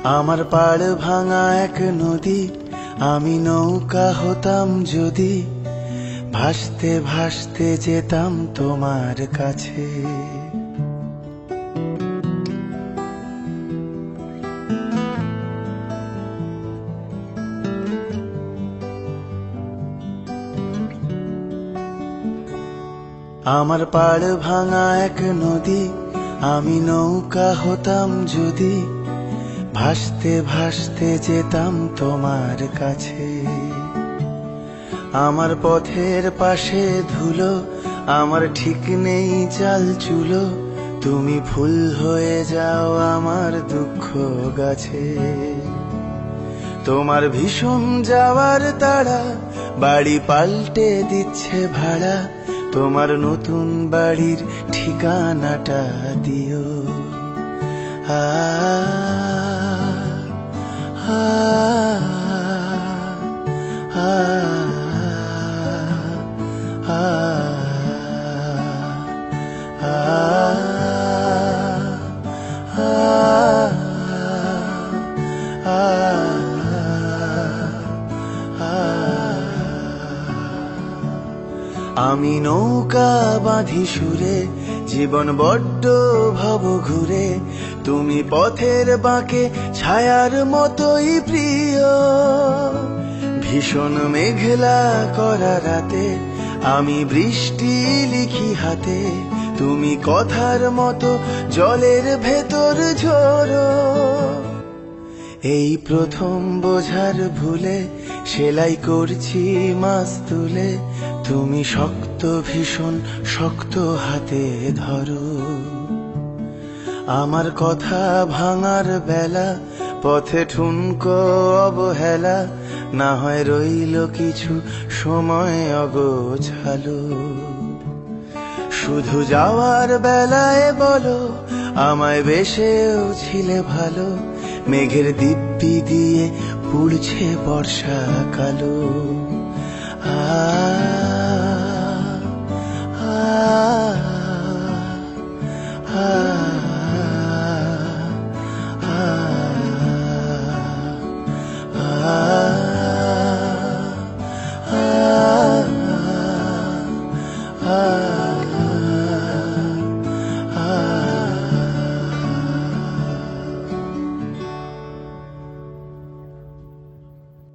আমার পাড় ভাঙা এক নদী, আমি নৌকা হতাম যদি, ভাসতে ভাসতে যেতাম তোমার কাছে। আমার পাড় ভাঙা এক নদী, আমি নৌকা হতাম যদি, ভাসতে ভাসতে যেতাম তোমার কাছে। আমার পথের পাশে ধুলো, আমার ঠিক নেই চাল চুলো, তুমি ফুল হয়ে যাও আমার দুঃখ গাছে। তোমার ভীষণ যাওয়ার তাড়া, বাড়ি পাল্টে দিচ্ছে ভাড়া, তোমার নতুন বাড়ির ঠিকানাটা দিও। আ আ আ আ আমি নৌকা বাঁধি সুরে, জীবন বড্ড ভব ঘুরে, তুমি পথের বাঁকে ছায়ার মতোই প্রিয়। ভীষণ মেঘলা করা রাতে আমি বৃষ্টি লিখি হাতে, তুমি কথার মতো জলের ভেতর ঝরো। এই প্রথম বোঝার ভুলে সেলাই করছি মাছ তুলে, তুমি শক্ত ভীষণ শক্ত হাতে ধরো। আমার কথা ভাঙার বেলা, পথে ঠুনকো অবহেলা, না হয় রইল কিছু সময় অগোছালো। শুধু যাওয়ার বেলায় বলো, আমায় বেশেও ছিলে ভালো, মেঘের দিব্যি দিয়ে পুড়ছে বর্ষা কালো।